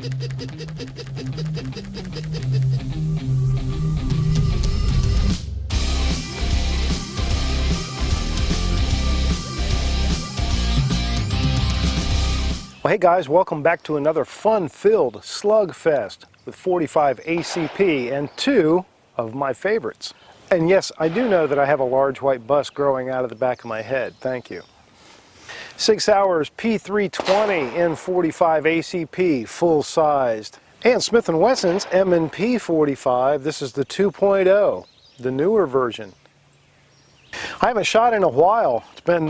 Well, hey guys, welcome back to another fun-filled slugfest with 45 ACP and two of my favorites. And yes, I do know that I have a large white bus growing out of the back of my head. Thank you. SIG Sauer's P320 in 45 ACP, full-sized. And Smith & Wesson's M&P 45. This is the 2.0, the newer version. I haven't shot in a while. It's been,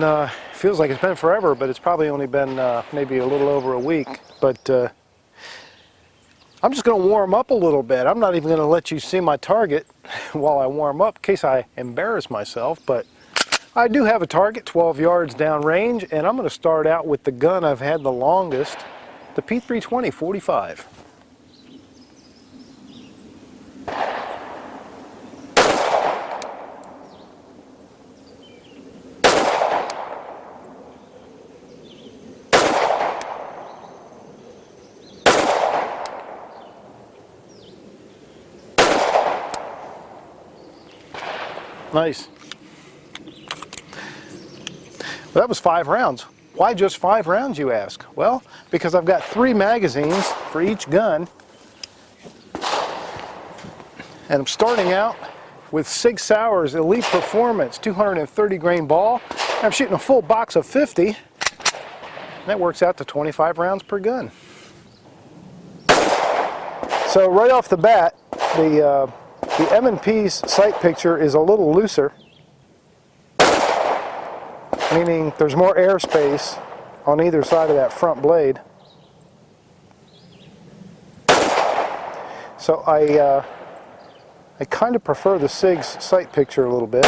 feels like it's been forever, but it's probably only been maybe a little over a week. But I'm just going to warm up a little bit. I'm not even going to let you see my target while I warm up in case I embarrass myself. But I do have a target 12 yards downrange, and I'm going to start out with the gun I've had the longest, the P320 45. Nice. Well, that was 5 rounds. Why just 5 rounds, you ask? Well, because I've got 3 magazines for each gun. And I'm starting out with SIG Sauer's Elite Performance 230 grain ball. I'm shooting a full box of 50. And that works out to 25 rounds per gun. So right off the bat, the M&P's sight picture is a little looser, meaning there's more airspace on either side of that front blade. So I kind of prefer the SIG's sight picture a little bit.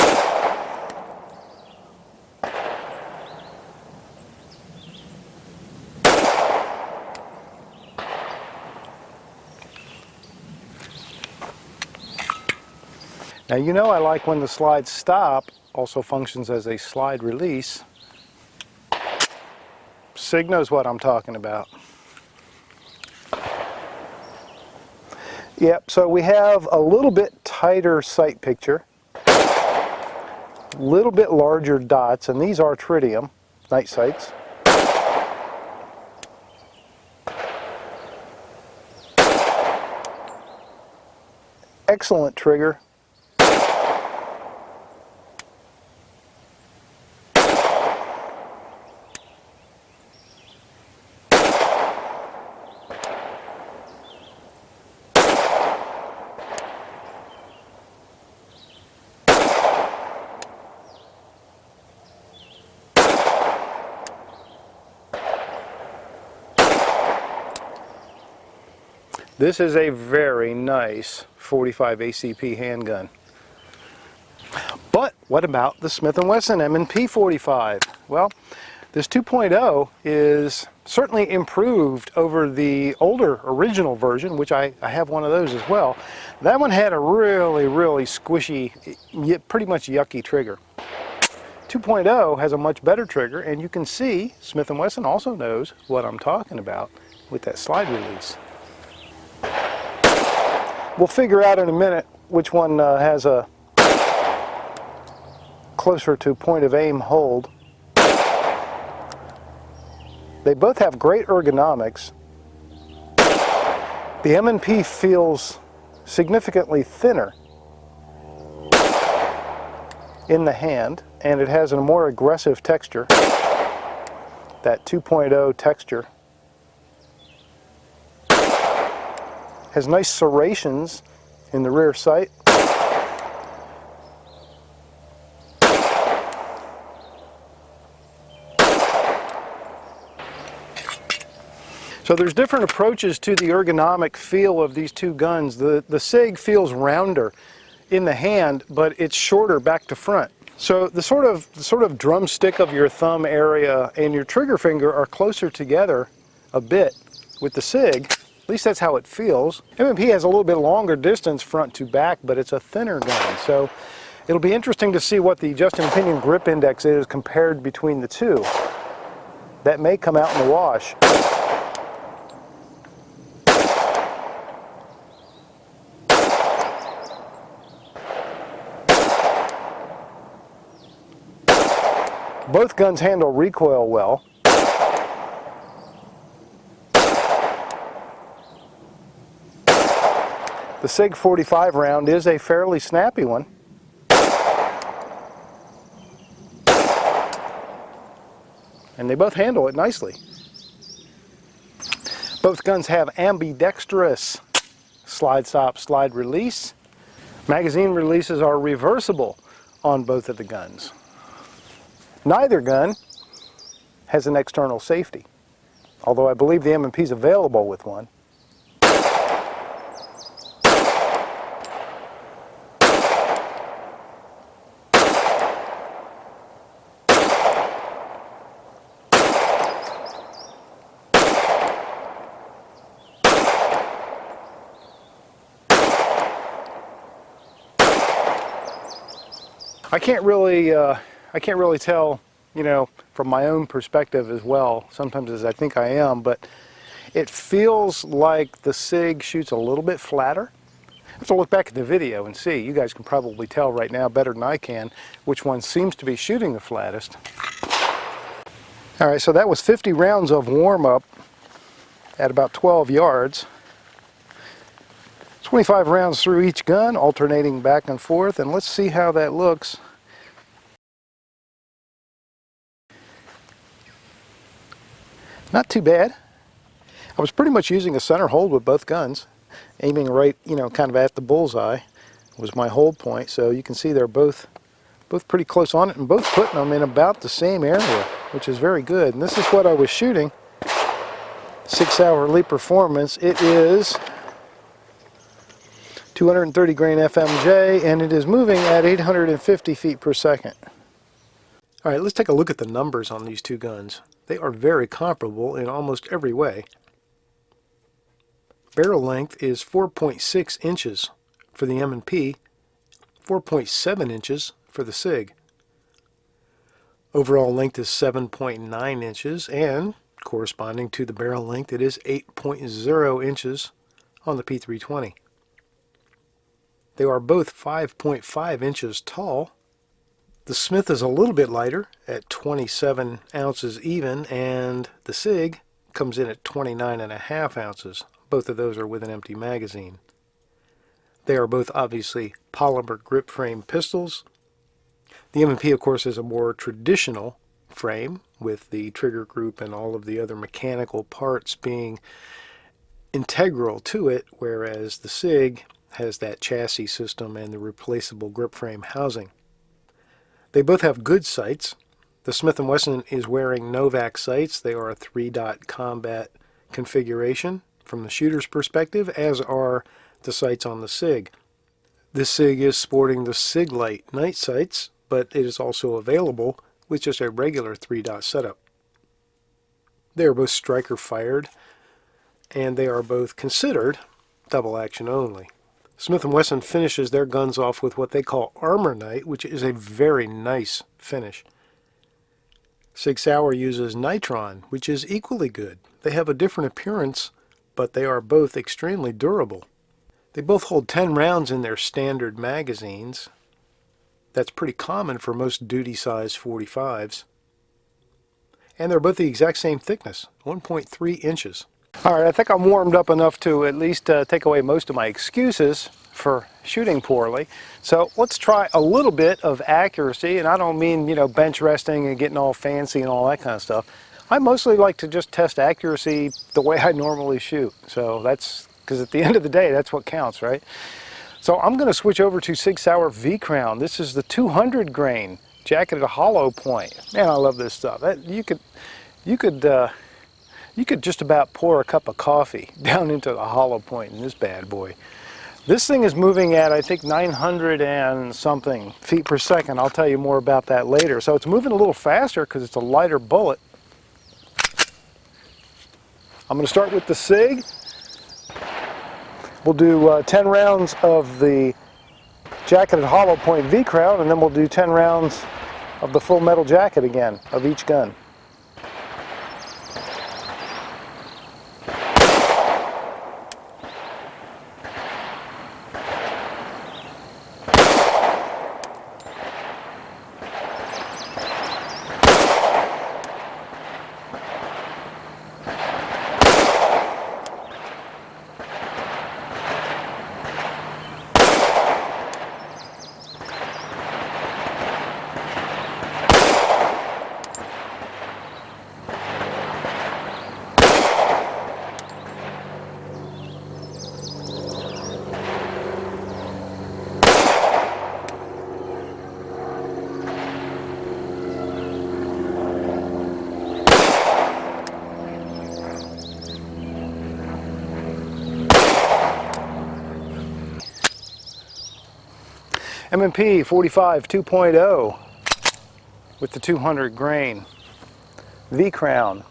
Now you know I like when the slide stop also functions as a slide release. SIG knows what I'm talking about. Yep, so we have a little bit tighter sight picture, a little bit larger dots, and these are tritium night sights. Excellent trigger. This is a very nice 45 ACP handgun. But what about the Smith & Wesson M&P 45? Well, this 2.0 is certainly improved over the older original version, which I have one of those as well. That one had a really squishy, pretty much yucky trigger. 2.0 has a much better trigger, and you can see Smith & Wesson also knows what I'm talking about with that slide release. We'll figure out in a minute which one has a closer to point of aim hold. They both have great ergonomics. The M&P feels significantly thinner in the hand, and it has a more aggressive texture, that 2.0 texture. Has nice serrations in the rear sight. So there's different approaches to the ergonomic feel of these two guns. The SIG feels rounder in the hand, but it's shorter back to front. So the sort of drumstick of your thumb area and your trigger finger are closer together a bit with the SIG. At least that's how it feels. M&P has a little bit longer distance front to back, but it's a thinner gun. So it'll be interesting to see what the just-in-opinion grip index is compared between the two. That may come out in the wash. Both guns handle recoil well. The SIG 45 round is a fairly snappy one. And they both handle it nicely. Both guns have ambidextrous slide stop, slide release. Magazine releases are reversible on both of the guns. Neither gun has an external safety, although I believe the M&P is available with one. I can't really tell, you know, from my own perspective as well, sometimes as I think I am, but it feels like the SIG shoots a little bit flatter. I have to look back at the video and see. You guys can probably tell right now better than I can which one seems to be shooting the flattest. All right, so that was 50 rounds of warm-up at about 12 yards. 25 rounds through each gun, alternating back and forth, and let's see how that looks. Not too bad. I was pretty much using a center hold with both guns, aiming right, you know, kind of at the bullseye was my hold point. So you can see they're both pretty close on it, and both putting them in about the same area, which is very good. And this is what I was shooting. 6 Hour Elite Performance. It is 230 grain FMJ, and it is moving at 850 feet per second. All right, let's take a look at the numbers on these two guns. They are very comparable in almost every way. Barrel length is 4.6 inches for the M&P, 4.7 inches for the SIG. Overall length is 7.9 inches, and corresponding to the barrel length, it is 8.0 inches on the P320. They are both 5.5 inches tall. The Smith is a little bit lighter at 27 ounces even, and the SIG comes in at 29.5 ounces. Both of those are with an empty magazine. They are both obviously polymer grip frame pistols. The M&P, of course, is a more traditional frame with the trigger group and all of the other mechanical parts being integral to it, whereas the SIG has that chassis system and the replaceable grip frame housing. They both have good sights. The Smith & Wesson is wearing Novak sights. They are a 3-dot combat configuration from the shooter's perspective, as are the sights on the SIG. This SIG is sporting the SIG Light night sights, but it is also available with just a regular 3-dot setup. They are both striker fired, and they are both considered double action only. Smith & Wesson finishes their guns off with what they call Armor Night, which is a very nice finish. SIG Sauer uses Nitron, which is equally good. They have a different appearance, but they are both extremely durable. They both hold 10 rounds in their standard magazines. That's pretty common for most duty-size 45s. And they're both the exact same thickness, 1.3 inches. All right, I think I'm warmed up enough to at least take away most of my excuses for shooting poorly. So let's try a little bit of accuracy, and I don't mean, you know, bench resting and getting all fancy and all that kind of stuff. I mostly like to just test accuracy the way I normally shoot. So that's because at the end of the day, that's what counts, right? So I'm going to switch over to SIG Sauer V-Crown. This is the 200 grain jacketed hollow point. Man, I love this stuff. You could just about pour a cup of coffee down into the hollow point in this bad boy. This thing is moving at, I think, 900 and something feet per second. I'll tell you more about that later. So it's moving a little faster because it's a lighter bullet. I'm going to start with the SIG. We'll do 10 rounds of the jacketed hollow point V-Crown, and then we'll do 10 rounds of the full metal jacket again of each gun. M&P 45 2.0 with the 200 grain V-crown.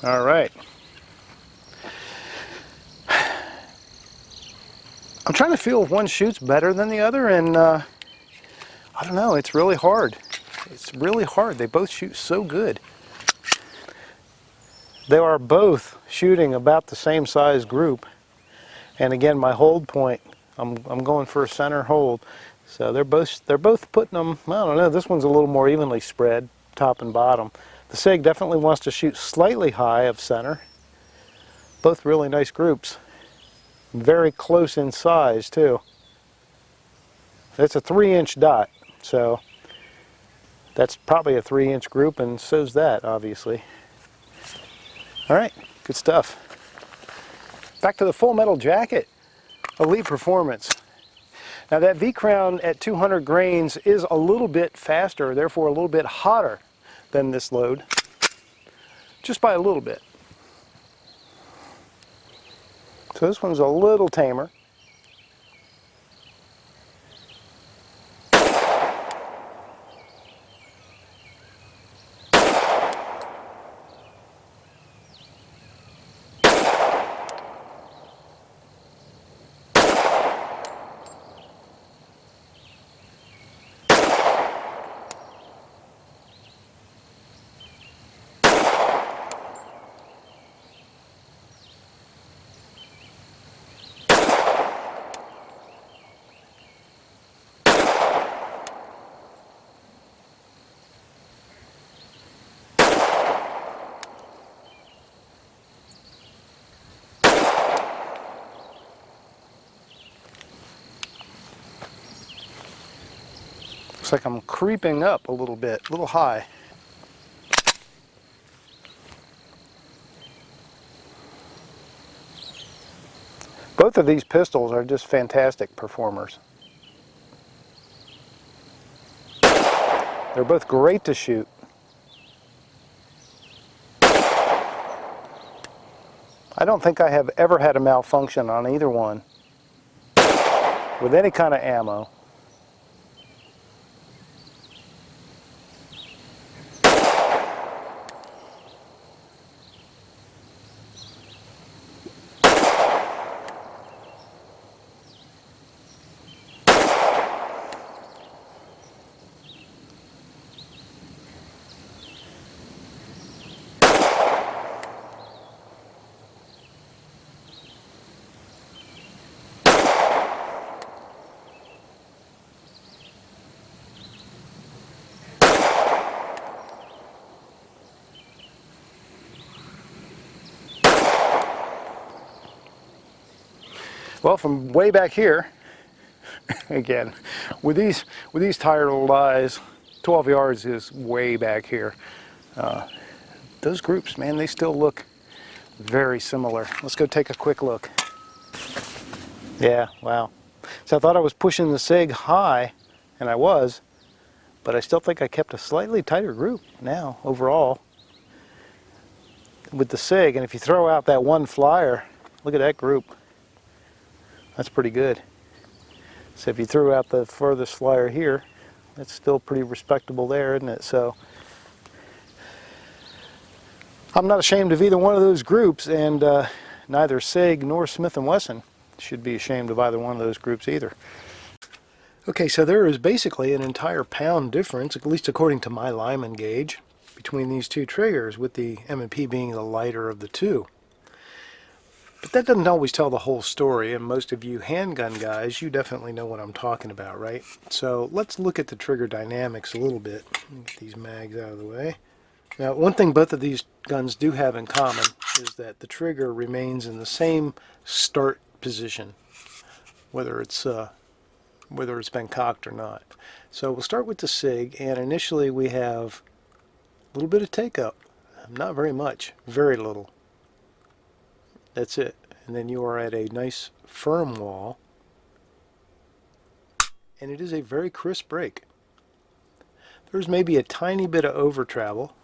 All right. I'm trying to feel if one shoots better than the other, and I don't know, it's really hard. It's really hard. They both shoot so good. They are both shooting about the same size group. And again, my hold point, I'm going for a center hold. So they're both putting them, I don't know, this one's a little more evenly spread, top and bottom. The SIG definitely wants to shoot slightly high of center. Both really nice groups. Very close in size too. It's a 3-inch dot, so that's probably a 3-inch group, and so's that, obviously. All right, good stuff. Back to the full metal jacket, Elite Performance. Now that V-crown at 200 grains is a little bit faster, therefore a little bit hotter than this load, just by a little bit. So this one's a little tamer. Looks like I'm creeping up a little bit, a little high. Both of these pistols are just fantastic performers. They're both great to shoot. I don't think I have ever had a malfunction on either one with any kind of ammo. Well, from way back here, again, with these tired old eyes, 12 yards is way back here. Those groups, man, they still look very similar. Let's go take a quick look. Yeah, wow. So I thought I was pushing the SIG high, and I was, but I still think I kept a slightly tighter group now, overall, with the SIG. And if you throw out that one flyer, look at that group. That's pretty good. So if you threw out the furthest flyer here, that's still pretty respectable there, isn't it? So I'm not ashamed of either one of those groups, and neither SIG nor Smith & Wesson should be ashamed of either one of those groups either. Okay, so there is basically an entire pound difference, at least according to my Lyman gauge, between these two triggers, with the M&P being the lighter of the two. But that doesn't always tell the whole story, and most of you handgun guys, you definitely know what I'm talking about, right? So let's look at the trigger dynamics a little bit. Get these mags out of the way. Now, one thing both of these guns do have in common is that the trigger remains in the same start position, whether it's been cocked or not. So we'll start with the SIG, and initially we have a little bit of take up. Not very much, very little. That's it. And then you are at a nice firm wall, and it is a very crisp break. There's maybe a tiny bit of over travel,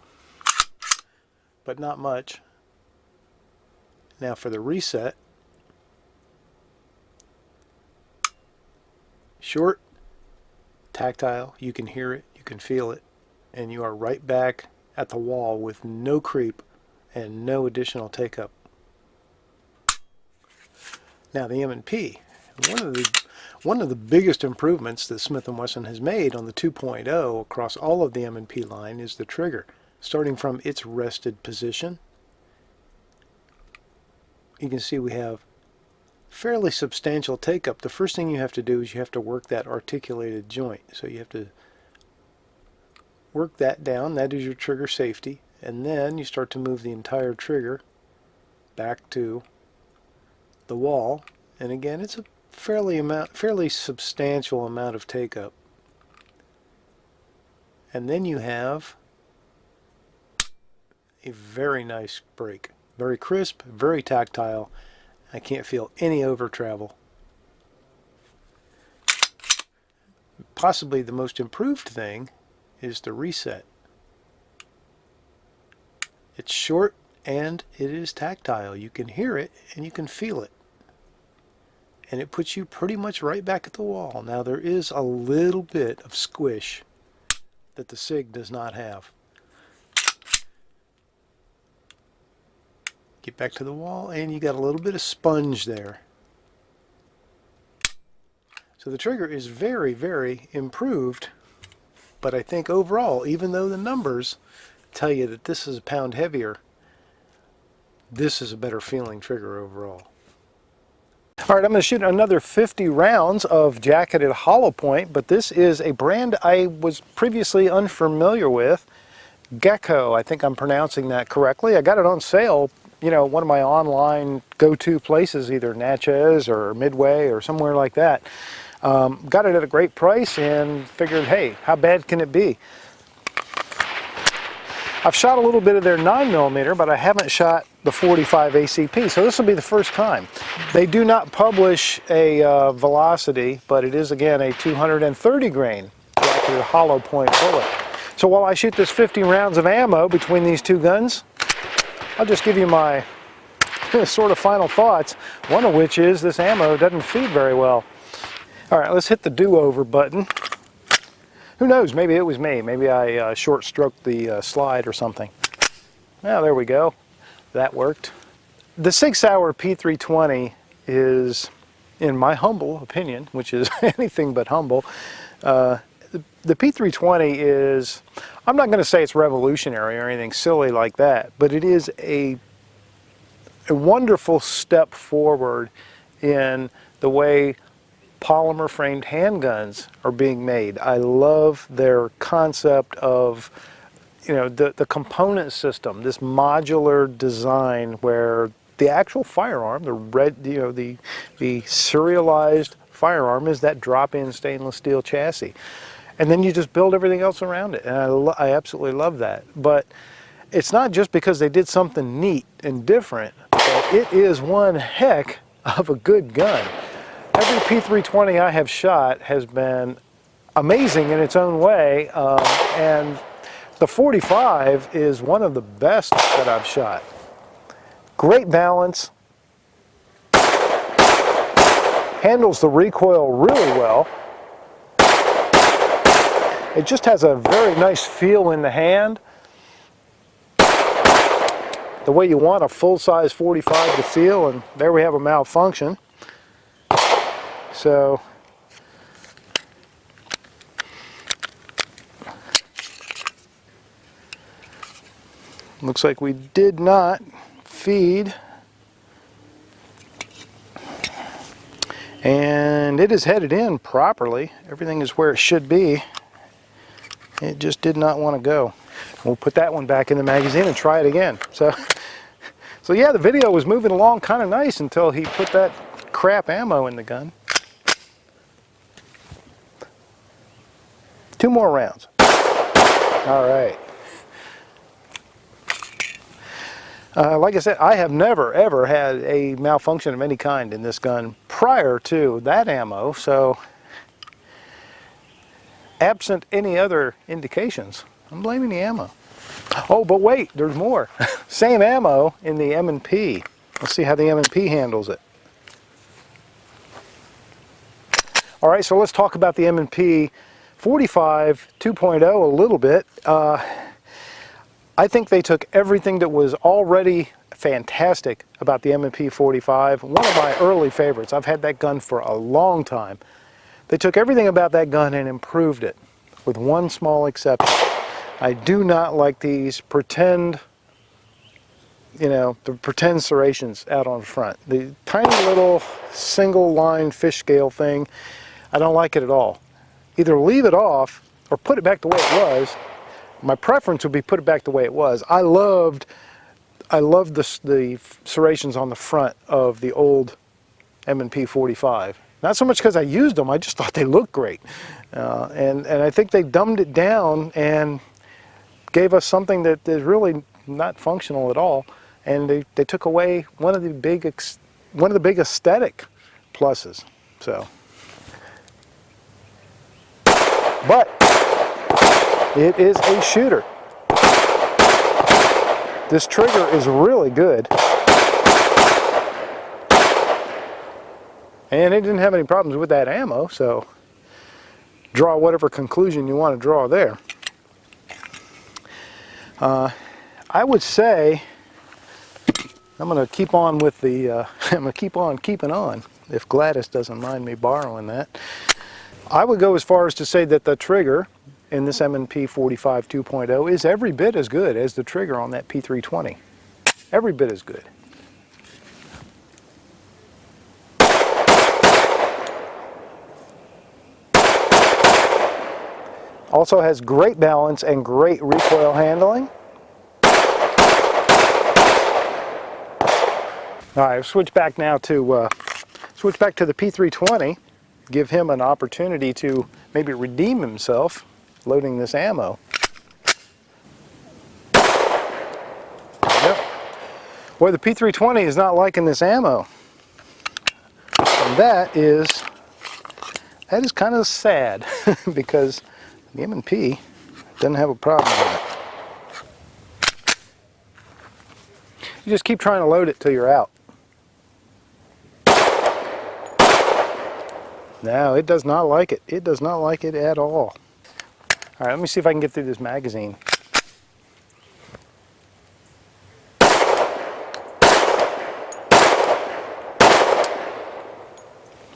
but not much. Now for the reset, short, tactile, you can hear it, you can feel it, and you are right back at the wall with no creep and no additional take up. Now the M&P, one of the biggest improvements that Smith & Wesson has made on the 2.0 across all of the M&P line is the trigger. Starting from its rested position, you can see we have fairly substantial take up. The first thing you have to do is you have to work that articulated joint. So you have to work that down. That is your trigger safety. And then you start to move the entire trigger back to the wall, and again it's a fairly substantial amount of take up. And then you have a very nice break, very crisp, very tactile. I can't feel any over travel. Possibly the most improved thing is the reset. It's short and it is tactile. You can hear it and you can feel it. And it puts you pretty much right back at the wall. Now there is a little bit of squish that the SIG does not have. Get back to the wall and you got a little bit of sponge there. So the trigger is very, very improved, but I think overall, even though the numbers tell you that this is a pound heavier, this is a better feeling trigger overall. All right, I'm going to shoot another 50 rounds of jacketed hollow point, but this is a brand I was previously unfamiliar with. Gecko, I think I'm pronouncing that correctly. I got it on sale, you know, one of my online go-to places, either Natchez or Midway or somewhere like that. Got it at a great price and figured, hey, how bad can it be? I've shot a little bit of their 9mm, but I haven't shot the 45 ACP, so this will be the first time. They do not publish a velocity, but it is, again, a 230 grain jacketed hollow point bullet. So while I shoot this 50 rounds of ammo between these two guns, I'll just give you my sort of final thoughts, one of which is this ammo doesn't feed very well. All right, let's hit the do-over button. Who knows, maybe it was me. Maybe I short-stroked the slide or something. Now, there we go. That worked. The SIG Sauer P320 is, in my humble opinion, which is anything but humble, the P320 is, I'm not going to say it's revolutionary or anything silly like that, but it is a wonderful step forward in the way polymer framed handguns are being made. I love their concept of, you know, the component system, this modular design where the actual firearm, the serialized firearm is that drop-in stainless steel chassis. And then you just build everything else around it. And I absolutely love that. But it's not just because they did something neat and different, but it is one heck of a good gun. Every P320 I have shot has been amazing in its own way, and the 45 is one of the best that I've shot. Great balance, handles the recoil really well. It just has a very nice feel in the hand, the way you want a full-size 45 to feel, and there we have a malfunction. So Looks like we did not feed. And it is headed in properly. Everything is where it should be. It just did not want to go. We'll put that one back in the magazine and try it again. So yeah, the video was moving along kind of nice until he put that crap ammo in the gun. 2 more rounds. All right. Like I said, I have never ever had a malfunction of any kind in this gun prior to that ammo, so absent any other indications, I'm blaming the ammo. Oh, but wait, there's more. Same ammo in the M&P. Let's see how the M&P handles it. All right, so let's talk about the M&P 45 2.0 a little bit. I think they took everything that was already fantastic about the M&P 45, one of my early favorites. I've had that gun for a long time. They took everything about that gun and improved it, with one small exception. I do not like these pretend, you know, the pretend serrations out on the front. The tiny little single line fish scale thing, I don't like it at all. Either leave it off or put it back the way it was. My preference would be put it back the way it was. I loved the serrations on the front of the old M&P 45. Not so much because I used them, I just thought they looked great. And I think they dumbed it down and gave us something that is really not functional at all. And they took away one of the big aesthetic pluses. So, but it is a shooter. This trigger is really good. And it didn't have any problems with that ammo, so draw whatever conclusion you want to draw there. I would say I'm going to keep on with the, I'm going to keep on keeping on, if Gladys doesn't mind me borrowing that. I would go as far as to say that the trigger in this M&P 45 2.0 is every bit as good as the trigger on that P320. Every bit as good. Also has great balance and great recoil handling. All right, switch back now to the P320. Give him an opportunity to maybe redeem himself, loading this ammo. Yep. Boy, the P320 is not liking this ammo. And that is kind of sad because the M&P doesn't have a problem with it. You just keep trying to load it till you're out. No, it does not like it. It does not like it at all. All right, let me see if I can get through this magazine.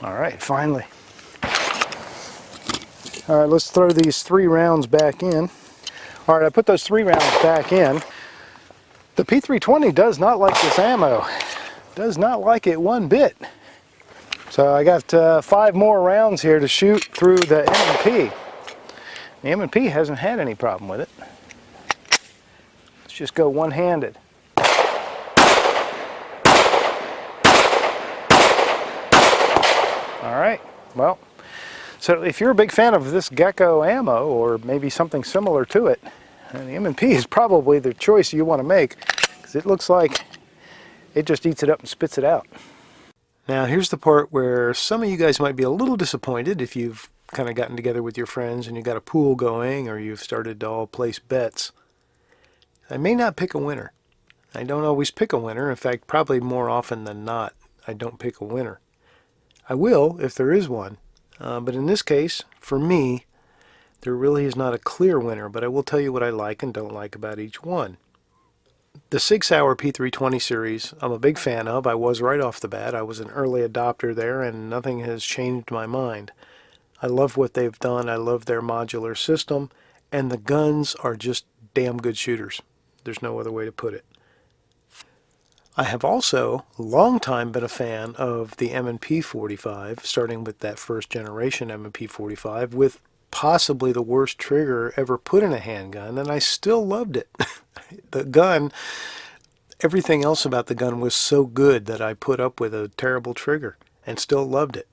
All right, finally. All right, let's throw these 3 rounds back in. All right, I put those 3 rounds back in. The P320 does not like this ammo. Does not like it one bit. So I got 5 more rounds here to shoot through the M&P. The M&P hasn't had any problem with it. Let's just go one-handed. All right, well, so if you're a big fan of this Gecko ammo, or maybe something similar to it, the M&P is probably the choice you want to make, because it looks like it just eats it up and spits it out. Now here's the part where some of you guys might be a little disappointed if you've kind of gotten together with your friends and you got a pool going, or you've started to all place bets. I may not pick a winner. I don't always pick a winner. In fact, probably more often than not, I don't pick a winner. I will if there is one. But in this case, for me, there really is not a clear winner, but I will tell you what I like and don't like about each one. The SIG P320 series, I'm a big fan of. I was right off the bat. I was an early adopter there, and nothing has changed my mind. I love what they've done. I love their modular system, and the guns are just damn good shooters. There's no other way to put it. I have also a long time been a fan of the M&P 45, starting with that first generation M&P 45, with possibly the worst trigger ever put in a handgun, and I still loved it. The gun, everything else about the gun was so good that I put up with a terrible trigger and still loved it.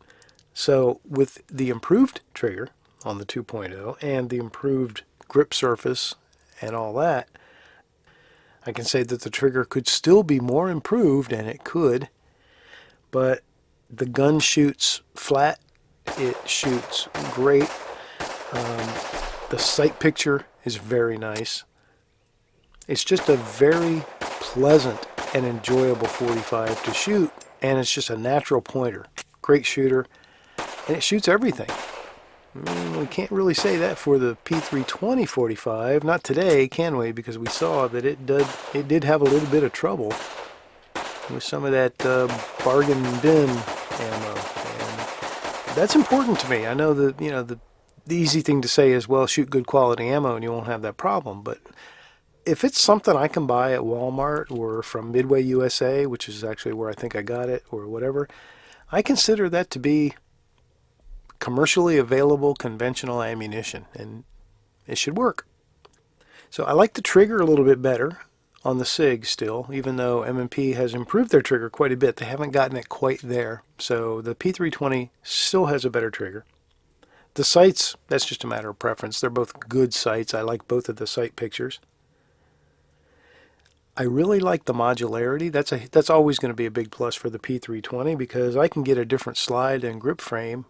So with the improved trigger on the 2.0 and the improved grip surface and all that, I can say that the trigger could still be more improved, and it could, but the gun shoots flat. It shoots great. The sight picture is very nice. It's just a very pleasant and enjoyable 45 to shoot, and it's just a natural pointer. Great shooter, and it shoots everything. We can't really say that for the P320 45, not today, can we? Because we saw that it did have a little bit of trouble with some of that bargain bin ammo, and that's important to me. I know that the easy thing to say is, well, shoot good quality ammo and you won't have that problem, but if it's something I can buy at Walmart or from Midway USA, which is actually where I think I got it, or whatever, I consider that to be commercially available conventional ammunition, and it should work. So I like the trigger a little bit better on the SIG still, even though M&P has improved their trigger quite a bit. They haven't gotten it quite there. So the P320 still has a better trigger. The sights, that's just a matter of preference. They're both good sights. I like both of the sight pictures. I really like the modularity. That's always going to be a big plus for the P320, because I can get a different slide and grip frame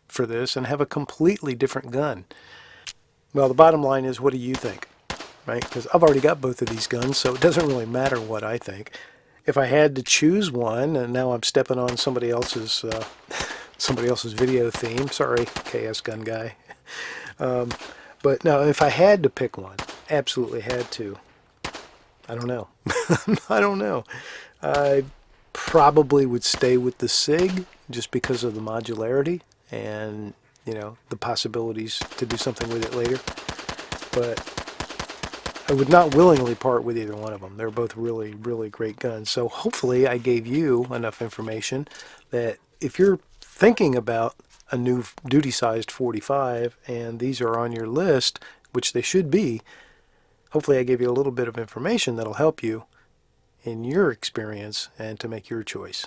for this and have a completely different gun. Well, the bottom line is, what do you think? Right? Because I've already got both of these guns, so it doesn't really matter what I think. If I had to choose one, and now I'm stepping on somebody else's video theme. Sorry, KS Gun Guy. But no, if I had to pick one, absolutely had to, I don't know. I don't know. I probably would stay with the SIG just because of the modularity and, the possibilities to do something with it later. But I would not willingly part with either one of them. They're both really, really great guns. So hopefully I gave you enough information that if you're thinking about a new duty-sized 45 and these are on your list, which they should be, hopefully I gave you a little bit of information that'll help you in your experience and to make your choice.